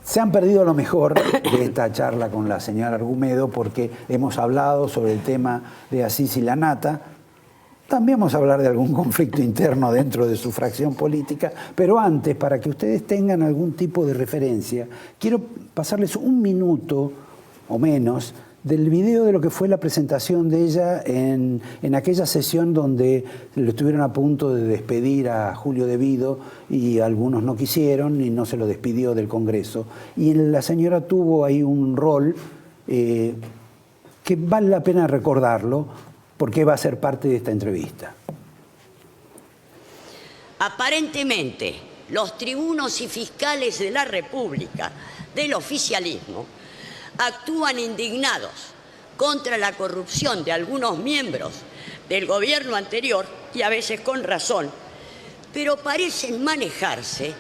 Se han perdido lo mejor de esta charla con la señora Argumedo porque hemos hablado sobre el tema de Asís y la nata. También vamos a hablar de algún conflicto interno dentro de su fracción política, pero antes, para que ustedes tengan algún tipo de referencia, quiero pasarles un minuto o menos del video de lo que fue la presentación de ella en aquella sesión donde lo estuvieron a punto de despedir a Julio De Vido y algunos no quisieron y no se lo despidió del Congreso. Y la señora tuvo ahí un rol que vale la pena recordarlo porque va a ser parte de esta entrevista. Aparentemente, los tribunos y fiscales de la República, del oficialismo, actúan indignados contra la corrupción de algunos miembros del gobierno anterior, y a veces con razón, pero parecen manejarse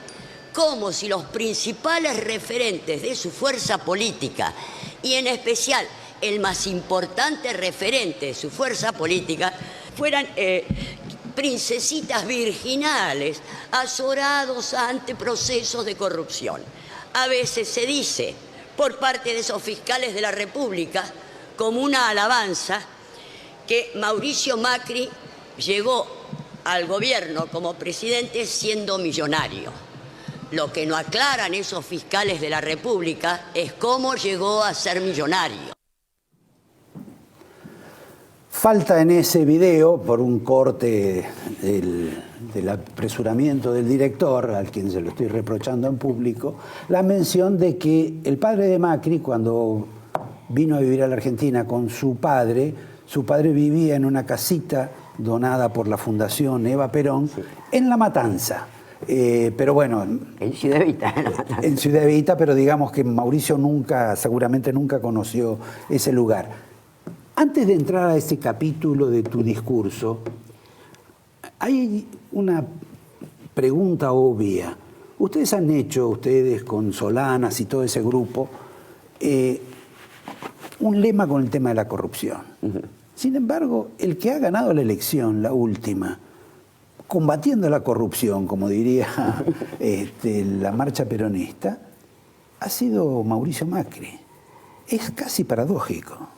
como si los principales referentes de su fuerza política, y en especial el más importante referente de su fuerza política, fueran princesitas virginales, azorados ante procesos de corrupción. A veces se dice por parte de esos fiscales de la República, como una alabanza, que Mauricio Macri llegó al gobierno como presidente siendo millonario. Lo que no aclaran esos fiscales de la República es cómo llegó a ser millonario. Falta en ese video, por un corte del apresuramiento del director, al quien se lo estoy reprochando en público, la mención de que el padre de Macri, cuando vino a vivir a la Argentina con su padre vivía en una casita donada por la Fundación Eva Perón, sí, en La Matanza. Pero bueno, en Ciudad Evita, en Ciudad Evita, pero digamos que Mauricio seguramente nunca conoció ese lugar. Antes de entrar a ese capítulo de tu discurso, hay una pregunta obvia. Ustedes han hecho, con Solanas y todo ese grupo, un lema con el tema de la corrupción. Sin embargo, el que ha ganado la elección, la última, combatiendo la corrupción, como diría la marcha peronista, ha sido Mauricio Macri. Es casi paradójico.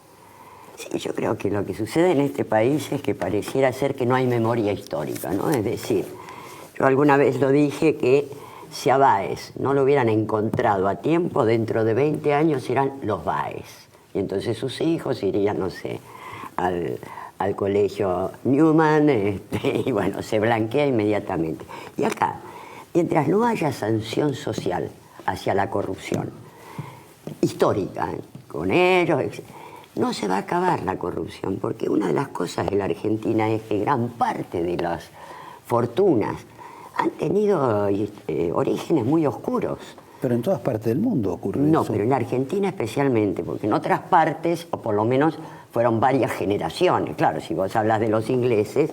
Sí, yo creo que lo que sucede en este país es que pareciera ser que no hay memoria histórica, ¿no? Es decir, yo alguna vez lo dije que si a Báez no lo hubieran encontrado a tiempo, dentro de 20 años eran los Báez. Y entonces sus hijos irían, no sé, al colegio Newman, y bueno, se blanquea inmediatamente. Y acá, mientras no haya sanción social hacia la corrupción histórica, con ellos, no se va a acabar la corrupción, porque una de las cosas de la Argentina es que gran parte de las fortunas han tenido orígenes muy oscuros. Pero en todas partes del mundo ocurre eso. No, pero en la Argentina especialmente, porque en otras partes, o por lo menos fueron varias generaciones. Claro, si vos hablas de los ingleses,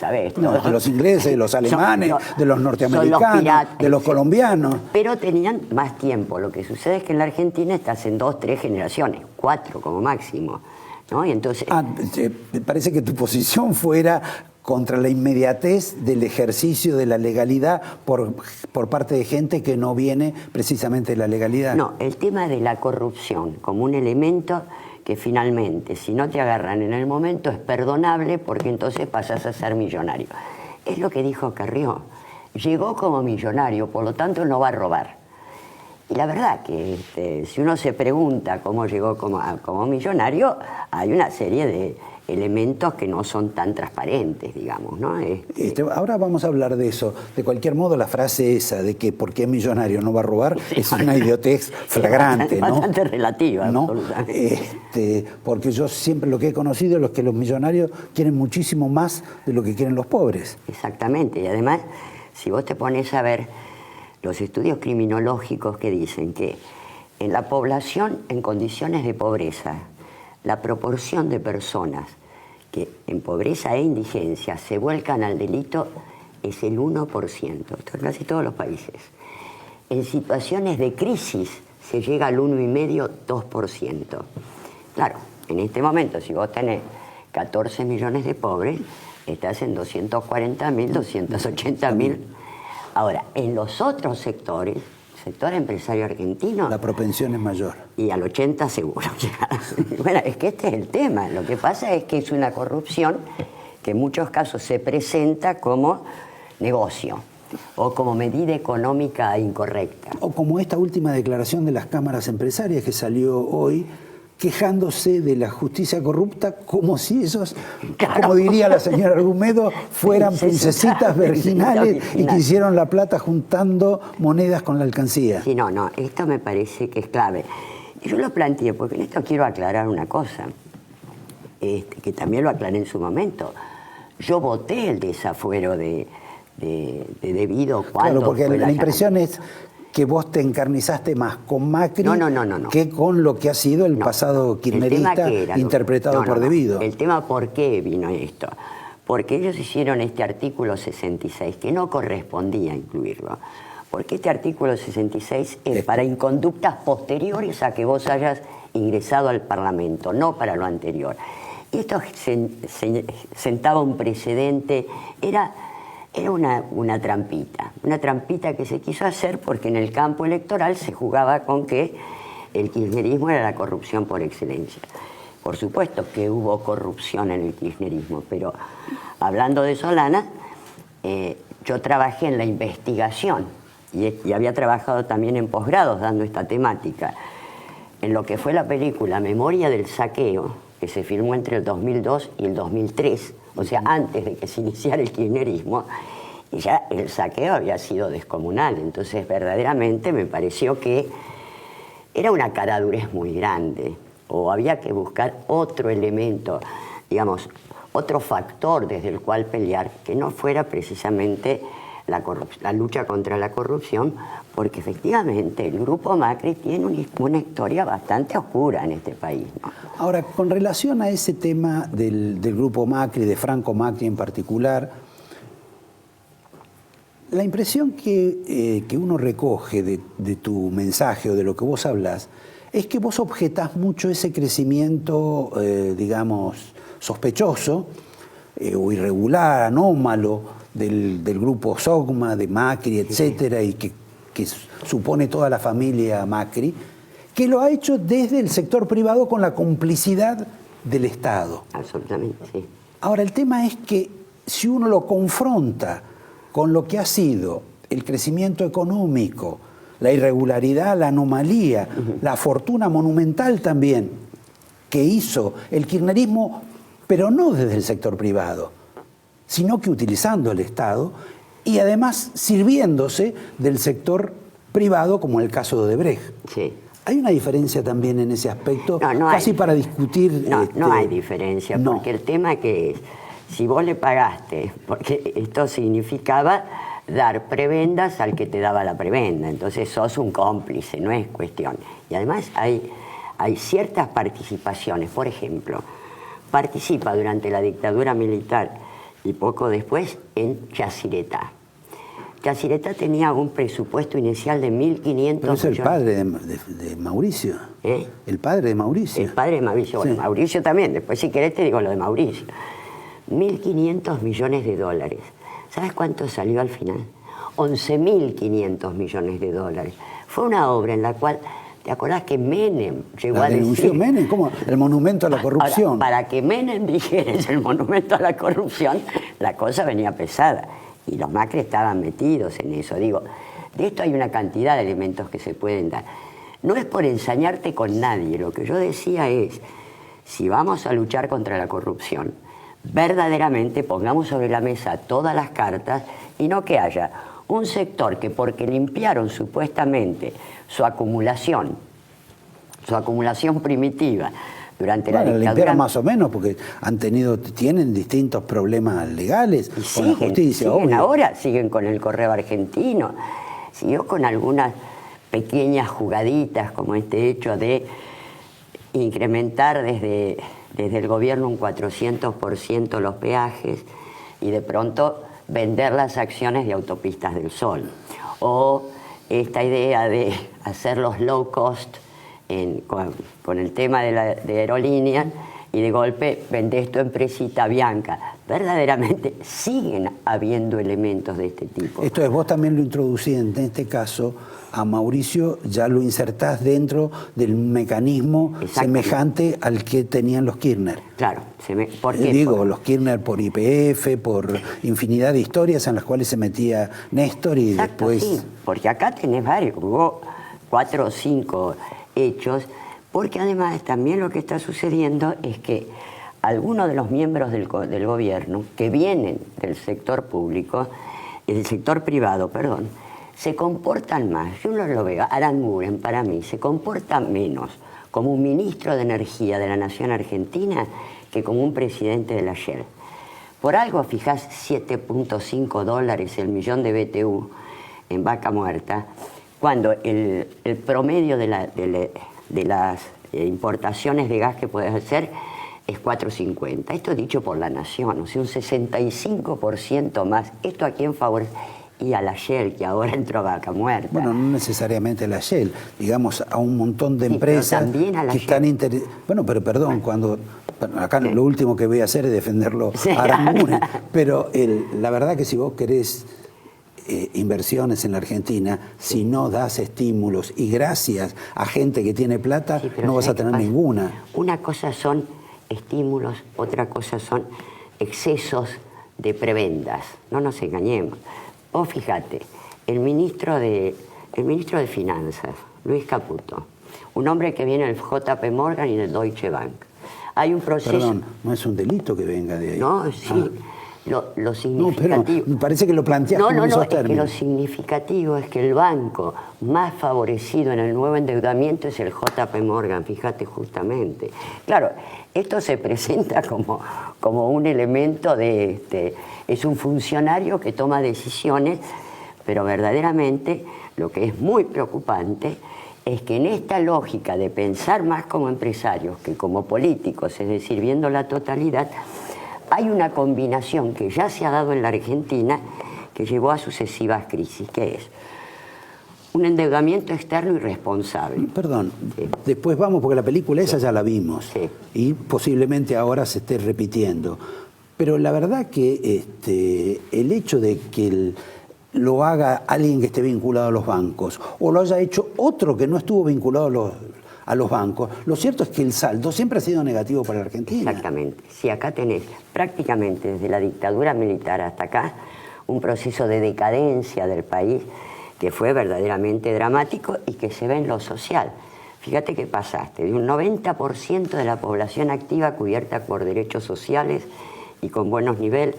¿sabés? No, de los ingleses, de los alemanes, de los norteamericanos, de los colombianos. Pero tenían más tiempo. Lo que sucede es que en la Argentina estás en 2, 3 generaciones, 4 como máximo, ¿no? Y entonces... me parece que tu posición fuera contra la inmediatez del ejercicio de la legalidad por parte de gente que no viene precisamente de la legalidad. No, el tema de la corrupción como un elemento que finalmente, si no te agarran en el momento, es perdonable porque entonces pasas a ser millonario. Es lo que dijo Carrió. Llegó como millonario, por lo tanto no va a robar. Y la verdad que si uno se pregunta cómo llegó como millonario, hay una serie de elementos que no son tan transparentes, digamos, ¿no? Ahora vamos a hablar de eso. De cualquier modo, la frase esa de que porque es millonario no va a robar, sí, es una idiotez flagrante, ¿no? Bastante relativa, ¿no? Absolutamente. Porque yo siempre lo que he conocido es que los millonarios quieren muchísimo más de lo que quieren los pobres. Exactamente, y además, si vos te pones a ver los estudios criminológicos que dicen que en la población en condiciones de pobreza, la proporción de personas que en pobreza e indigencia se vuelcan al delito es el 1%, esto en casi todos los países. En situaciones de crisis se llega al 1,5, 2%. Claro, en este momento, si vos tenés 14 millones de pobres, estás en 240.000, 280.000. Ahora, en los otros sectores, sector empresario argentino. La propensión es mayor. Y al 80 seguro. Bueno, es que este es el tema. Lo que pasa es que es una corrupción que en muchos casos se presenta como negocio o como medida económica incorrecta. O como esta última declaración de las cámaras empresarias que salió hoy, quejándose de la justicia corrupta como si esos, claro, como diría la señora Argumedo, fueran princesitas virginales y que hicieron la plata juntando monedas con la alcancía. Sí, no, esto me parece que es clave. Y yo lo planteé porque en esto quiero aclarar una cosa, que también lo aclaré en su momento. Yo voté el desafuero de debido cuando... Claro, porque la impresión es que vos te encarnizaste más con Macri que con lo que ha sido el pasado kirchnerista interpretado por debido. El tema por qué vino esto. Porque ellos hicieron este artículo 66, que no correspondía incluirlo. Porque este artículo 66 es para inconductas posteriores a que vos hayas ingresado al Parlamento, no para lo anterior. Y esto sentaba un precedente, era una trampita que se quiso hacer porque en el campo electoral se jugaba con que el kirchnerismo era la corrupción por excelencia. Por supuesto que hubo corrupción en el kirchnerismo, pero hablando de Solana, yo trabajé en la investigación y había trabajado también en posgrados dando esta temática, en lo que fue la película Memoria del Saqueo, que se filmó entre el 2002 y el 2003, o sea, antes de que se iniciara el kirchnerismo, y ya el saqueo había sido descomunal. Entonces, verdaderamente me pareció que era una caradurez muy grande, o había que buscar otro elemento, digamos, otro factor desde el cual pelear, que no fuera precisamente la lucha contra la corrupción, porque efectivamente el grupo Macri tiene una historia bastante oscura en este país, ¿no? Ahora, con relación a ese tema del grupo Macri, de Franco Macri en particular, la impresión que uno recoge de tu mensaje o de lo que vos hablas es que vos objetás mucho ese crecimiento, digamos, sospechoso o irregular, anómalo, del grupo Sogma, de Macri, etcétera, y que supone toda la familia Macri, que lo ha hecho desde el sector privado con la complicidad del Estado. Absolutamente, sí. Ahora, el tema es que si uno lo confronta con lo que ha sido el crecimiento económico, la irregularidad, la anomalía, la fortuna monumental también que hizo el kirchnerismo, pero no desde el sector privado, sino que utilizando el Estado y además sirviéndose del sector privado, como el caso de Odebrecht. Sí. ¿Hay una diferencia también en ese aspecto? No casi hay. Para discutir... No hay diferencia, porque el tema que es, si vos le pagaste, porque esto significaba dar prebendas al que te daba la prebenda, entonces sos un cómplice, no es cuestión. Y además hay ciertas participaciones, por ejemplo, participa durante la dictadura militar y poco después en Yacyretá. Yacyretá tenía un presupuesto inicial de 1.500 millones. Pero es el padre de Mauricio. ¿Eh? El padre de Mauricio. El padre de Mauricio. Sí. Bueno, Mauricio también. Después, si querés, te digo lo de Mauricio. 1.500 millones de dólares. ¿Sabes cuánto salió al final? 11.500 millones de dólares. Fue una obra en la cual... ¿Te acordás que Menem llegó a decir... Menem? ¿Cómo? El monumento a la corrupción. Ahora, para que Menem dijera el monumento a la corrupción, la cosa venía pesada. Y los Macri estaban metidos en eso. Digo, de esto hay una cantidad de elementos que se pueden dar. No es por ensañarte con nadie. Lo que yo decía es, si vamos a luchar contra la corrupción, verdaderamente pongamos sobre la mesa todas las cartas y no que haya un sector que porque limpiaron supuestamente su acumulación primitiva durante la dictadura... Limpiaron más o menos porque tienen distintos problemas legales con la justicia. Siguen con el correo argentino, siguió con algunas pequeñas jugaditas como este hecho de incrementar desde el gobierno un 400% los peajes y de pronto vender las acciones de Autopistas del Sol. O esta idea de hacer los low cost con el tema de aerolíneas y de golpe vendés tu empresita Bianca. Verdaderamente siguen habiendo elementos de este tipo. Esto es, vos también lo introducís en este caso, a Mauricio ya lo insertás dentro del mecanismo semejante al que tenían los Kirchner. Claro. ¿Por qué? Digo, los Kirchner por YPF, por infinidad de historias en las cuales se metía Néstor y exacto, después... Sí, porque acá tenés varios, hubo 4 o 5 hechos, porque además también lo que está sucediendo es que algunos de los miembros del gobierno que vienen del sector público, del sector privado, perdón, se comportan más. Yo no lo veo. Aranguren, para mí, se comporta menos como un ministro de Energía de la Nación Argentina que como un presidente de la Shell. Por algo fijás $7.5 el millón de BTU en Vaca Muerta, cuando el promedio de las importaciones de gas que puedes hacer es 4.50. Esto dicho por la Nación, o sea, un 65% más. ¿Esto a quién favorece? Y a la Shell, que ahora entró a Vaca Muerta. Bueno, no necesariamente a la Shell, digamos a un montón de empresas que están interesadas. Bueno, pero perdón, acá lo último que voy a hacer es defenderlo a Aranguren, pero la verdad que si vos querés inversiones en la Argentina, si no das estímulos y gracias a gente que tiene plata, no vas a tener ninguna. Una cosa son estímulos, otra cosa son excesos de prebendas. No nos engañemos. Vos fíjate, el ministro de Finanzas, Luis Caputo, un hombre que viene del JP Morgan y del Deutsche Bank. Hay un proceso... Perdón, no es un delito que venga de ahí. No, sí. Lo significativo... No, pero me parece que lo planteas como esos términos. Es que lo significativo es que el banco más favorecido en el nuevo endeudamiento es el JP Morgan, fíjate justamente. Claro, esto se presenta como un elemento es un funcionario que toma decisiones, pero verdaderamente lo que es muy preocupante es que en esta lógica de pensar más como empresarios que como políticos, es decir, viendo la totalidad, hay una combinación que ya se ha dado en la Argentina que llevó a sucesivas crisis, que es un endeudamiento externo irresponsable. Perdón, después vamos, porque la película esa ya la vimos y posiblemente ahora se esté repitiendo. Pero la verdad que el hecho de que lo haga alguien que esté vinculado a los bancos o lo haya hecho otro que no estuvo vinculado a los bancos, lo cierto es que el saldo siempre ha sido negativo para la Argentina. Exactamente. Si acá tenés prácticamente desde la dictadura militar hasta acá un proceso de decadencia del país que fue verdaderamente dramático y que se ve en lo social. Fíjate que pasaste de un 90% de la población activa cubierta por derechos sociales y con buenos niveles,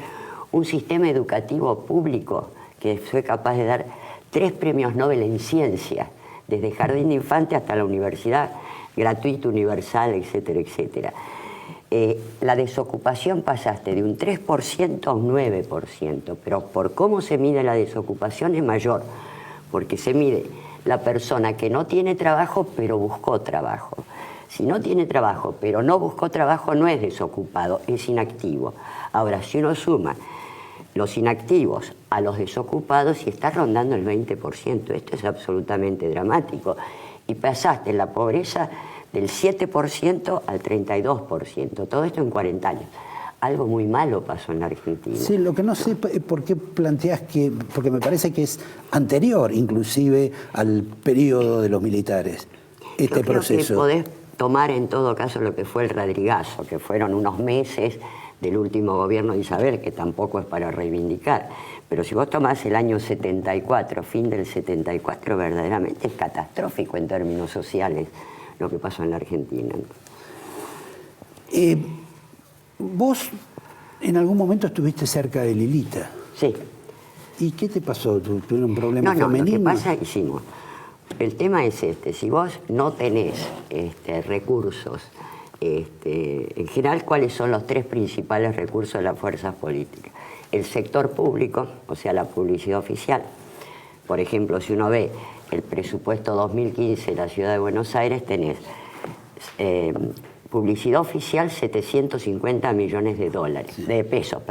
un sistema educativo público que fue capaz de dar 3 premios Nobel en ciencia, desde jardín de infantes hasta la universidad, gratuito, universal, etcétera, etcétera. La desocupación pasaste de un 3% a un 9%, pero por cómo se mide la desocupación es mayor, porque se mide la persona que no tiene trabajo pero buscó trabajo. Si no tiene trabajo pero no buscó trabajo no es desocupado, es inactivo. Ahora, si uno suma los inactivos a los desocupados y está rondando el 20%, esto es absolutamente dramático. Y pasaste en la pobreza del 7% al 32%, todo esto en 40 años. Algo muy malo pasó en la Argentina. Sí, lo que no sé es por qué planteás que, porque me parece que es anterior inclusive al periodo de los militares, este proceso. Yo creo que podés tomar en todo caso lo que fue el Radrigazo, que fueron unos meses del último gobierno de Isabel, que tampoco es para reivindicar. Pero si vos tomás el año 74, fin del 74, verdaderamente es catastrófico en términos sociales lo que pasó en la Argentina. Vos en algún momento estuviste cerca de Lilita. Sí. ¿Y qué te pasó? ¿Tuvieron un problema femenino? Lo que pasa hicimos. El tema es si vos no tenés recursos, en general, ¿cuáles son los 3 principales recursos de las fuerzas políticas? El sector público, o sea, la publicidad oficial. Por ejemplo, si uno ve el presupuesto 2015 de la Ciudad de Buenos Aires, tenés publicidad oficial 750 millones de pesos.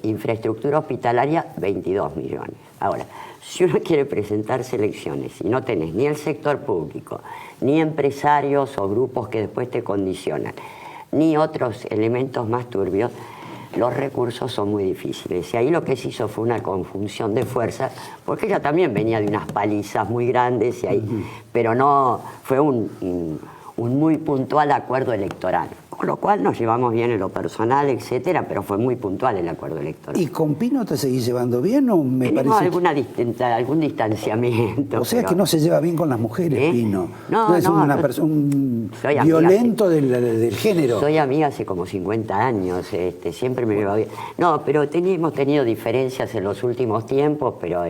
Infraestructura hospitalaria 22 millones. Ahora, si uno quiere presentarse elecciones y no tenés ni el sector público, ni empresarios o grupos que después te condicionan, ni otros elementos más turbios, los recursos son muy difíciles. Y ahí lo que se hizo fue una conjunción de fuerzas, porque ella también venía de unas palizas muy grandes, y ahí, pero no fue un muy puntual acuerdo electoral. Con lo cual nos llevamos bien en lo personal, etcétera, pero fue muy puntual el acuerdo electoral. ¿Y con Pino te seguís llevando bien o me Tenemos parece? algún distanciamiento. O sea, pero... que no se lleva bien con las mujeres, Pino. No, es no, una no. un Soy amiga, violento del género. Soy amiga hace como 50 años, siempre me llevo bien. No, pero hemos tenido diferencias en los últimos tiempos, pero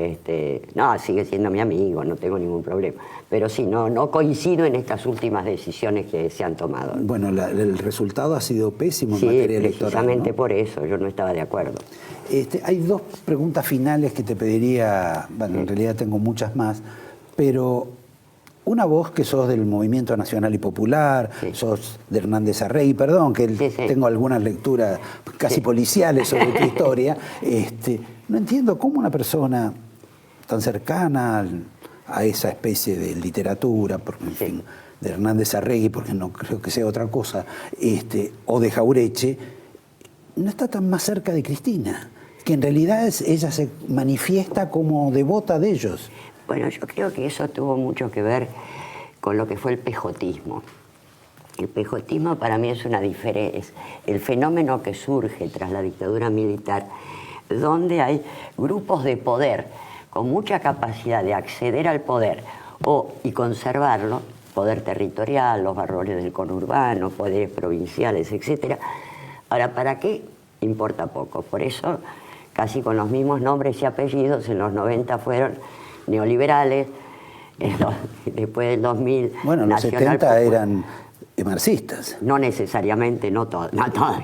no, sigue siendo mi amigo, no tengo ningún problema. Pero sí, no coincido en estas últimas decisiones que se han tomado. Bueno, el resultado ha sido pésimo en Sí, materia electoral. precisamente, ¿no? por eso yo no estaba de acuerdo. Hay dos preguntas finales que te pediría, bueno, en realidad tengo muchas más, pero una, vos que sos del Movimiento Nacional y Popular, sos de Hernández Arregui, perdón, que tengo algunas lecturas casi policiales sobre tu historia, no entiendo cómo una persona tan cercana a esa especie de literatura, porque, en fin, de Hernández Arregui, porque no creo que sea otra cosa, o de Jaureche, no está tan más cerca de Cristina, que en realidad ella se manifiesta como devota de ellos. Bueno, yo creo que eso tuvo mucho que ver con lo que fue el pejotismo. El pejotismo para mí es el fenómeno que surge tras la dictadura militar, donde hay grupos de poder con mucha capacidad de acceder al poder y conservarlo, poder territorial, los valores del conurbano, poderes provinciales, etc. Ahora, ¿para qué? Importa poco. Por eso, casi con los mismos nombres y apellidos, en los 90 fueron neoliberales, después del 2000... Bueno, en los 70 eran marxistas. No necesariamente, no todos,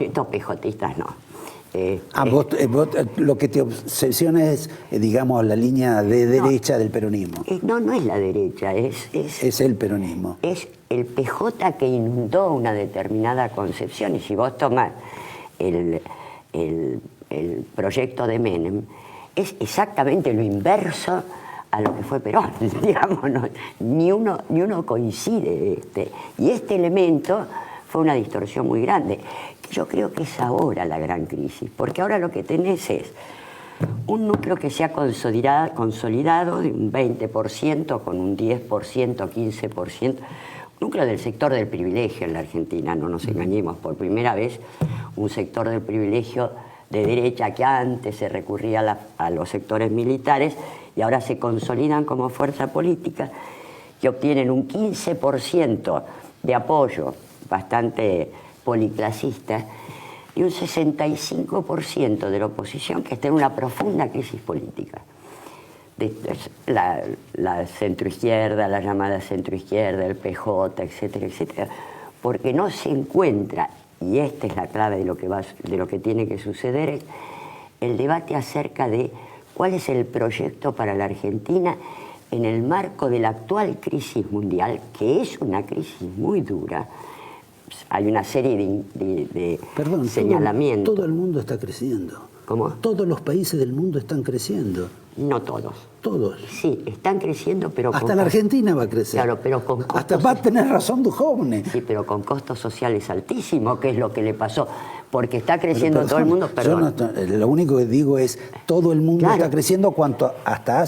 estos pejotistas no. Vos, lo que te obsesiona es, digamos, la línea de derecha del peronismo. No es la derecha, es el peronismo. Es el PJ que inundó una determinada concepción. Y si vos tomás el proyecto de Menem, es exactamente lo inverso a lo que fue Perón, digamos, ni uno coincide. Y este elemento fue una distorsión muy grande. Yo creo que es ahora la gran crisis, porque ahora lo que tenés es un núcleo que se ha consolidado de un 20%, con un 10%, 15%, núcleo del sector del privilegio en la Argentina, no nos engañemos, por primera vez un sector del privilegio de derecha que antes se recurría a los sectores militares y ahora se consolidan como fuerza política, que obtienen un 15% de apoyo bastante policlasista y un 65% de la oposición que está en una profunda crisis política. La centroizquierda, la llamada centroizquierda, el PJ, etcétera, etcétera, porque no se encuentra, y esta es la clave de lo que tiene que suceder, es el debate acerca de cuál es el proyecto para la Argentina en el marco de la actual crisis mundial, que es una crisis muy dura. Hay una serie de señalamientos. Todo el mundo está creciendo. ¿Cómo? Todos los países del mundo están creciendo. No todos. Todos. Sí, están creciendo, pero... Hasta la Argentina va a crecer. Claro, pero con costos... Hasta va a tener razón Duhovne. Sí, pero con costos sociales altísimos, que es lo que le pasó. Porque está creciendo todo el mundo, perdón. Lo único que digo es, todo el mundo está creciendo cuanto hasta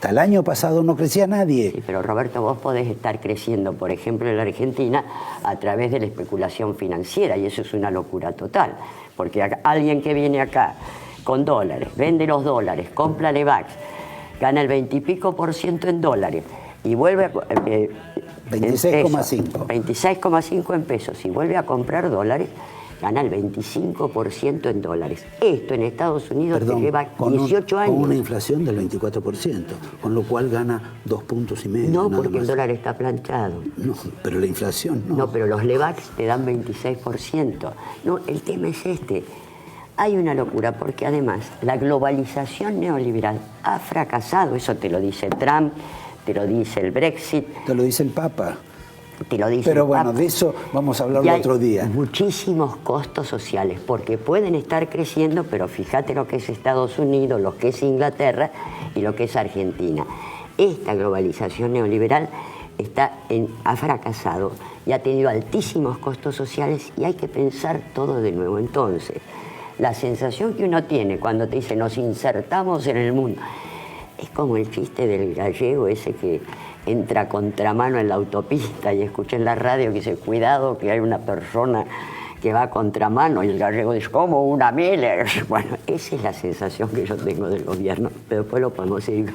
el año pasado no crecía nadie. Sí, pero Roberto, vos podés estar creciendo, por ejemplo, en la Argentina a través de la especulación financiera, y eso es una locura total. Porque alguien que viene acá con dólares, vende los dólares, compra Levax, gana el 20 y pico % en dólares y vuelve a... 26,5. 26,5 en pesos y vuelve a comprar dólares, gana el 25% en dólares. Esto en Estados Unidos te lleva 18 años. Con una inflación del 24%, con lo cual gana 2,5 puntos. No, porque el dólar está planchado. No, pero la inflación no. No, pero los Levax te dan 26%. No, el tema es este. Hay una locura porque además la globalización neoliberal ha fracasado. Eso te lo dice Trump, te lo dice el Brexit. Te lo dice el Papa. Te lo dice Pero el bueno, Papa. de eso vamos a hablar otro día. Muchísimos costos sociales, porque pueden estar creciendo, pero fíjate lo que es Estados Unidos, lo que es Inglaterra y lo que es Argentina. Esta globalización neoliberal ha fracasado y ha tenido altísimos costos sociales y hay que pensar todo de nuevo. Entonces, la sensación que uno tiene cuando te dice nos insertamos en el mundo, es como el chiste del gallego ese que entra a contramano en la autopista y escucha en la radio que dice cuidado que hay una persona que va a contramano y el gallego dice como una Miller. Bueno, esa es la sensación que yo tengo del gobierno, pero después lo podemos seguir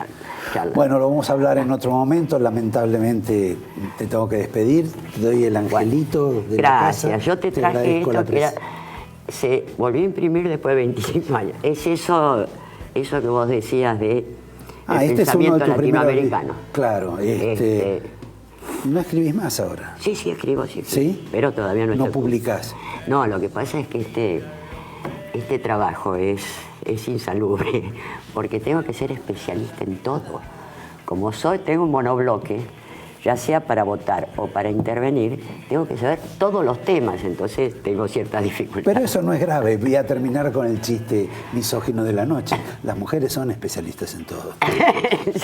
charlando. Bueno, lo vamos a hablar en otro momento. Lamentablemente te tengo que despedir. Te doy el angelito de la casa. Gracias. Yo te traje agradezco esto la que se volvió a imprimir después de 25 años. Es eso que vos decías de este es uno de tus latinoamericano. Claro, ¿no escribís más ahora? Sí, escribo, sí. ¿Sí? Pero todavía no estoy... ¿No publicás? No, lo que pasa es que este trabajo es insalubre, porque tengo que ser especialista en todo. Como tengo un monobloque, ya sea para votar o para intervenir, tengo que saber todos los temas, entonces tengo ciertas dificultades. Pero eso no es grave. Voy a terminar con el chiste misógino de la noche. Las mujeres son especialistas en todo.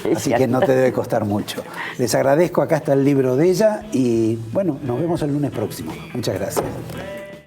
Sí, así que no te debe costar mucho. Les agradezco. Acá está el libro de ella y bueno, nos vemos el lunes próximo. Muchas gracias.